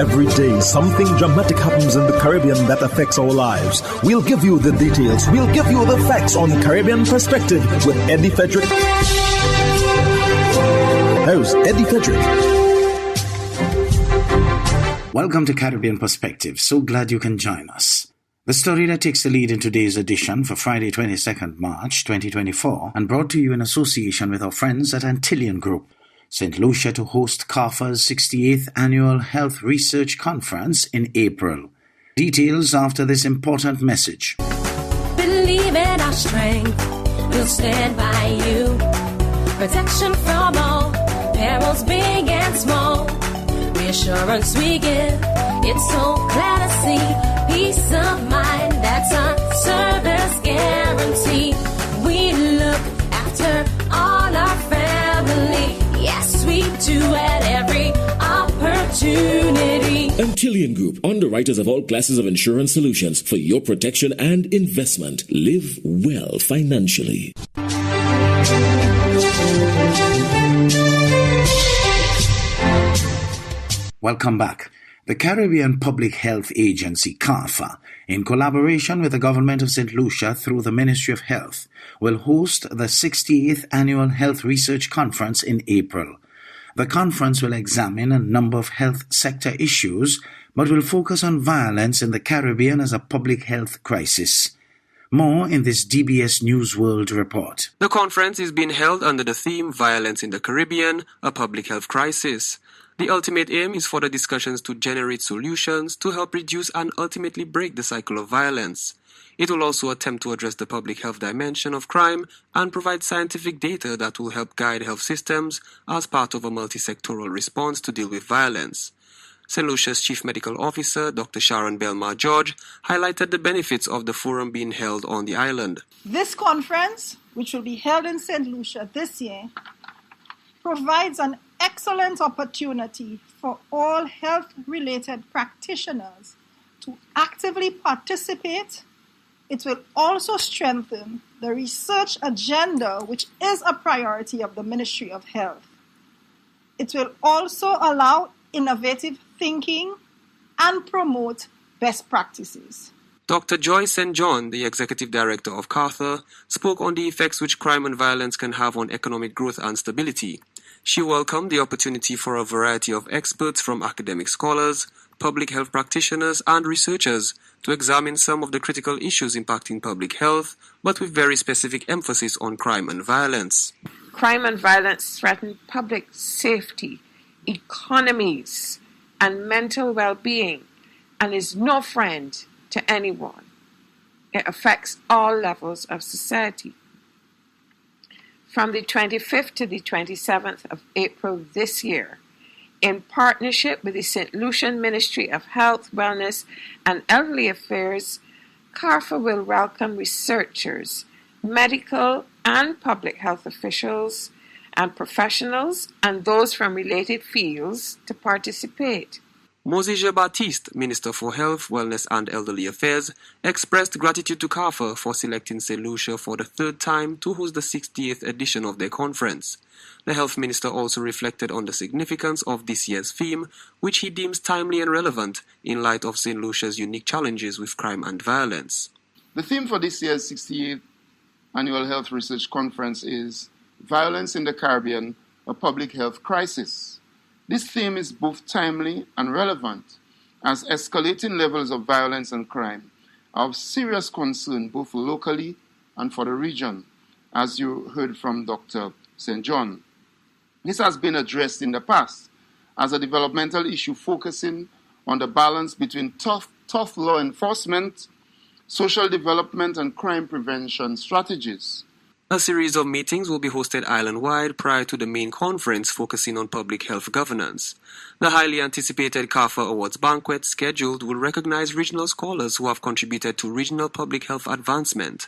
Every day, something dramatic happens in the Caribbean that affects our lives. We'll give you the details. We'll give you the facts on Caribbean Perspective with Eddie Frederick. Host Eddie Frederick. Welcome to Caribbean Perspective. So glad you can join us. The story that takes the lead in today's edition for Friday, 22nd March 2024, and brought to you in association with our friends at Antillean Group. St. Lucia to host CARPHA's 68th Annual Health Research Conference in April. Details after this important message. Believe in our strength, we'll stand by you. Protection from all, perils big and small. Reassurance we give, it's so clear to see. Peace of mind, that's our service guarantee. We look after all our family. Yes, we do at every opportunity. Antillean Group, underwriters of all classes of insurance solutions for your protection and investment. Live well financially. Welcome back. The Caribbean Public Health Agency, CARPHA, in collaboration with the Government of St. Lucia through the Ministry of Health, will host the 68th Annual Health Research Conference in April. The conference will examine a number of health sector issues, but will focus on violence in the Caribbean as a public health crisis. More in this DBS News World report. The conference is being held under the theme Violence in the Caribbean, a Public Health Crisis. The ultimate aim is for the discussions to generate solutions to help reduce and ultimately break the cycle of violence. It will also attempt to address the public health dimension of crime and provide scientific data that will help guide health systems as part of a multi-sectoral response to deal with violence. St. Lucia's Chief Medical Officer, Dr. Sharon Belmar George, highlighted the benefits of the forum being held on the island. This conference, which will be held in St. Lucia this year, provides an excellent opportunity for all health-related practitioners to actively participate. It will also strengthen the research agenda, which is a priority of the Ministry of Health. It will also allow innovative thinking and promote best practices. Dr. Joy St. John, the Executive Director of CARPHA, spoke on the effects which crime and violence can have on economic growth and stability. She welcomed the opportunity for a variety of experts from academic scholars, public health practitioners, and researchers to examine some of the critical issues impacting public health, but with very specific emphasis on crime and violence. Crime and violence threaten public safety, economies, and mental well-being, and is no friend to anyone. It affects all levels of society. From the 25th to the 27th of April this year, in partnership with the St. Lucian Ministry of Health, Wellness and Elderly Affairs, CARPHA will welcome researchers, medical and public health officials and professionals, and those from related fields to participate. Moses Baptiste, Minister for Health, Wellness and Elderly Affairs, expressed gratitude to CARPHA for selecting St. Lucia for the third time to host the 60th edition of their conference. The Health Minister also reflected on the significance of this year's theme, which he deems timely and relevant in light of St. Lucia's unique challenges with crime and violence. The theme for this year's 68th Annual Health Research Conference is Violence in the Caribbean, a Public Health Crisis. This theme is both timely and relevant, as escalating levels of violence and crime are of serious concern both locally and for the region, as you heard from Dr. St. John. This has been addressed in the past as a developmental issue focusing on the balance between tough law enforcement, social development, and crime prevention strategies. A series of meetings will be hosted island-wide prior to the main conference focusing on public health governance. The highly anticipated CARPHA Awards banquet scheduled will recognize regional scholars who have contributed to regional public health advancement.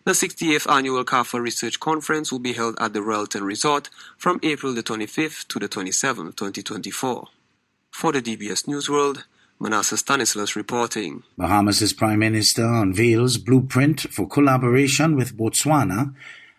The 60th Annual CARPHA Research Conference will be held at the Royalton Resort from April the 25th to the 27th, 2024. For the DBS News World, Manasseh Stanislas reporting. Bahamas' Prime Minister unveils blueprint for collaboration with Botswana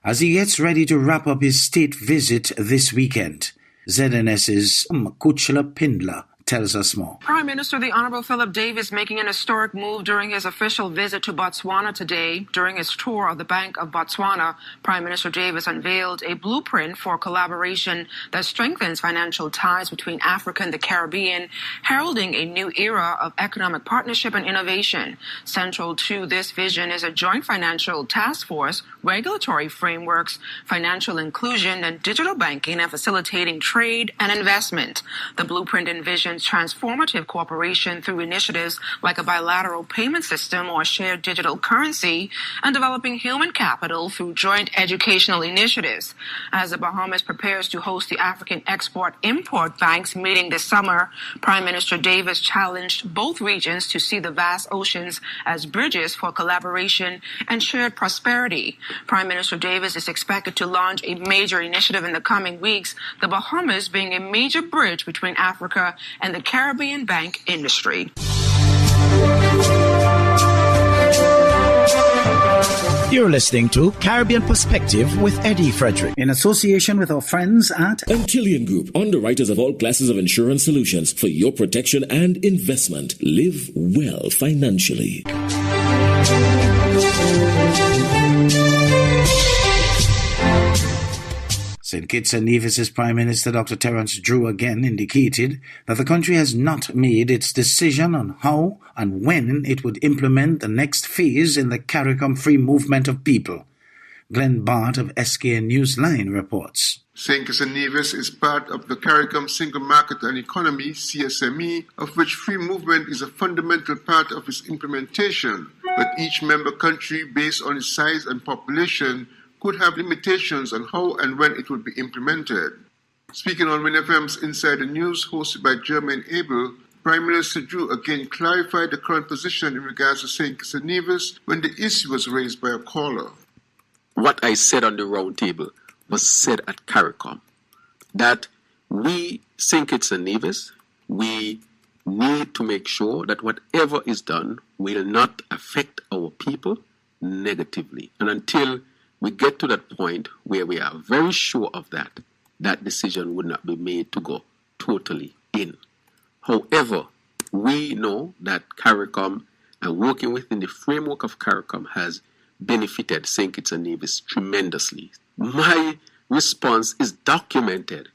as he gets ready to wrap up his state visit this weekend. ZNS's Makuchla Pindla tells us more. Prime Minister the Honourable Philip Davis making an historic move during his official visit to Botswana today. During his tour of the Bank of Botswana, Prime Minister Davis unveiled a blueprint for collaboration that strengthens financial ties between Africa and the Caribbean, heralding a new era of economic partnership and innovation. Central to this vision is a joint financial task force, regulatory frameworks, financial inclusion, and digital banking, and facilitating trade and investment. The blueprint envisions transformative cooperation through initiatives like a bilateral payment system or shared digital currency, and developing human capital through joint educational initiatives. As the Bahamas prepares to host the African Export-Import Banks meeting this summer, Prime Minister Davis challenged both regions to see the vast oceans as bridges for collaboration and shared prosperity. Prime Minister Davis is expected to launch a major initiative in the coming weeks, the Bahamas being a major bridge between Africa and the Caribbean bank industry. You're listening to Caribbean Perspective with Eddie Frederick. In association with our friends at Antillean Group, underwriters of all classes of insurance solutions for your protection and investment. Live well financially. St. Kitts and Nevis' Prime Minister Dr. Terence Drew again indicated that the country has not made its decision on how and when it would implement the next phase in the CARICOM free movement of people. Glenn Bart of SKN Newsline reports. St. Kitts and Nevis is part of the CARICOM Single Market and Economy, CSME, of which free movement is a fundamental part of its implementation, but each member country, based on its size and population, could have limitations on how and when it would be implemented. Speaking on WinFM's Inside the News, hosted by Jermaine Abel, Prime Minister Drew again clarified the current position in regards to St. Kitts and Nevis when the issue was raised by a caller. What I said on the round table was said at CARICOM, that we, St. Kitts and Nevis, we need to make sure that whatever is done will not affect our people negatively. And until we get to that point where we are very sure of that, that decision would not be made to go totally in. However, we know that CARICOM and working within the framework of CARICOM has benefited St. Kitts and Nevis tremendously. My response is documented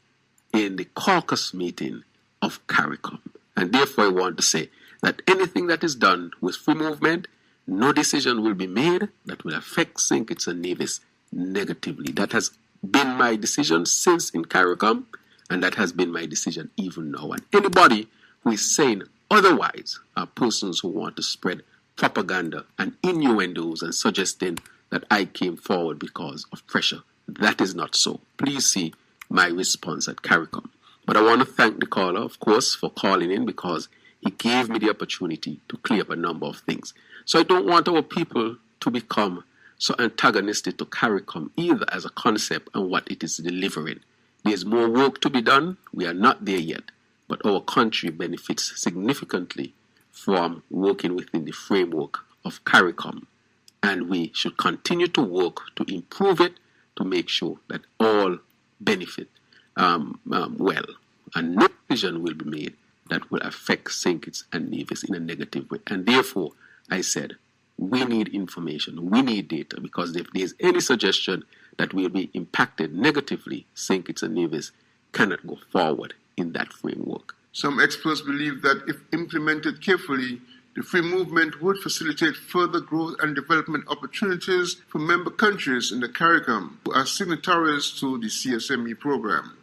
in the caucus meeting of CARICOM. And therefore I want to say that anything that is done with free movement, no decision will be made that will affect St. Kitts and Nevis negatively. That has been my decision since in CARICOM, and that has been my decision even now. And anybody who is saying otherwise are persons who want to spread propaganda and innuendos and suggesting that I came forward because of pressure. That is not so. Please see my response at CARICOM. But I want to thank the caller, of course, for calling in because he gave me the opportunity to clear up a number of things. So I don't want our people to become so antagonistic to CARICOM either as a concept and what it is delivering. There's more work to be done. We are not there yet. But our country benefits significantly from working within the framework of CARICOM. And we should continue to work to improve it, to make sure that all benefit well. And no decision will be made that will affect St. Kitts and Nevis in a negative way. And therefore, I said, we need information, we need data, because if there's any suggestion that will be impacted negatively, St. Kitts and Nevis cannot go forward in that framework. Some experts believe that if implemented carefully, the free movement would facilitate further growth and development opportunities for member countries in the CARICOM who are signatories to the CSME program.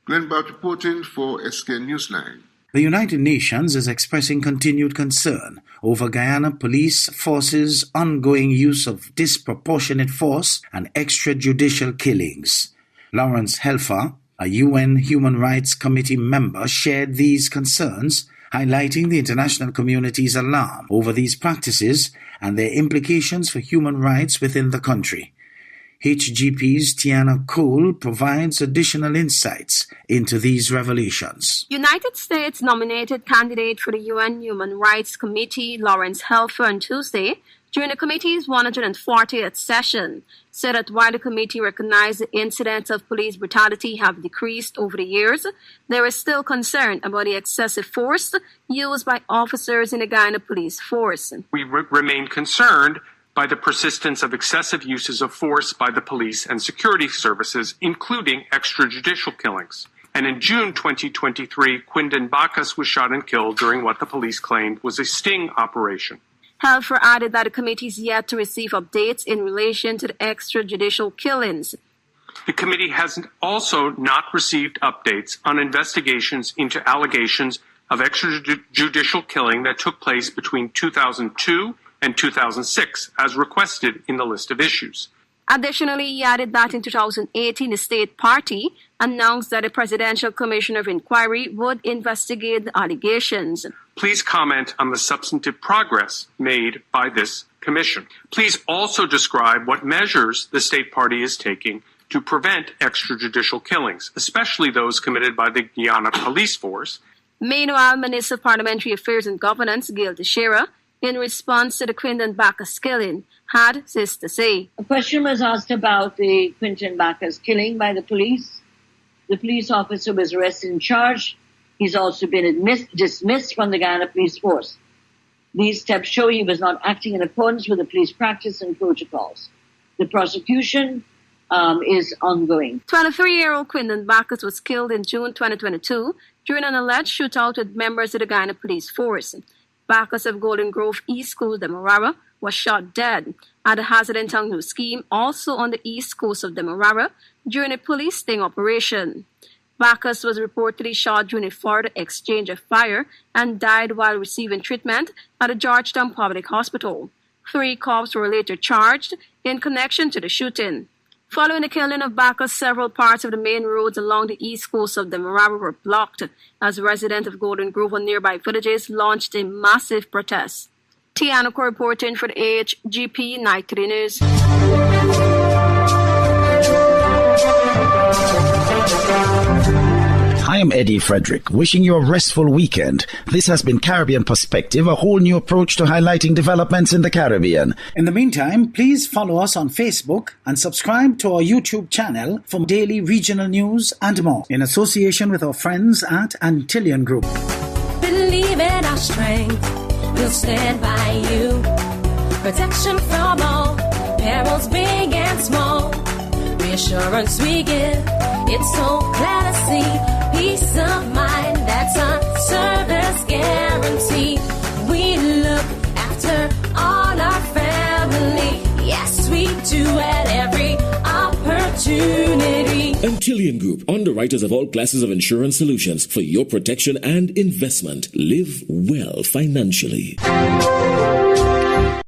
Glenn Bart reporting for SK Newsline. The United Nations is expressing continued concern over Guyana Police Force's ongoing use of disproportionate force and extrajudicial killings. Lawrence Helfer, a UN Human Rights Committee member, shared these concerns, highlighting the international community's alarm over these practices and their implications for human rights within the country. HGP's Tiana Cole provides additional insights into these revelations. United States nominated candidate for the UN Human Rights Committee, Lawrence Helfer, on Tuesday, during the committee's 140th session, said that while the committee recognized the incidents of police brutality have decreased over the years, there is still concern about the excessive force used by officers in the Guyana police force. We remain concerned by the persistence of excessive uses of force by the police and security services, including extrajudicial killings. And in June 2023, Quindon Bacchus was shot and killed during what the police claimed was a sting operation. Helfer added that the committee is yet to receive updates in relation to the extrajudicial killings. The committee has also not received updates on investigations into allegations of extrajudicial killing that took place between 2002 and 2006, as requested in the list of issues. Additionally, he added that in 2018, the state party announced that a presidential commission of inquiry would investigate the allegations. Please comment on the substantive progress made by this commission. Please also describe what measures the state party is taking to prevent extrajudicial killings, especially those committed by the Guyana Police Force. Meanwhile, Minister of Parliamentary Affairs and Governance, Gail Teixeira, in response to the Quindon Bacchus killing, had this to say. A question was asked about the Quindon Bacchus killing by the police. The police officer was arrested and charged. He's also been dismissed from the Guyana Police Force. These steps show he was not acting in accordance with the police practice and protocols. The prosecution is ongoing. 23-year-old Quindon Bacchus was killed in June 2022 during an alleged shootout with members of the Guyana Police Force. Bacchus of Golden Grove East School, Demerara, was shot dead at the Hazard and Tongue scheme, also on the east coast of Demerara, during a police sting operation. Bacchus was reportedly shot during a further exchange of fire and died while receiving treatment at the Georgetown Public Hospital. 3 cops were later charged in connection to the shooting. Following the killing of Bacchus, several parts of the main roads along the east coast of Demerara were blocked as residents of Golden Grove and nearby villages launched a massive protest. Tiana Cole reporting for the HGP Night 3 News. I am Eddie Frederick, wishing you a restful weekend. This has been Caribbean Perspective, a whole new approach to highlighting developments in the Caribbean. In the meantime, please follow us on Facebook and subscribe to our YouTube channel for daily regional news and more, in association with our friends at Antillian Group. Believe in our strength, we'll stand by you. Protection from all perils big and small. Reassurance we give, it's so clear to see. Peace of mind, that's a service guarantee. We look after all our family. Yes, we do at every opportunity. Antillian Group, underwriters of all classes of insurance solutions for your protection and investment. Live well financially.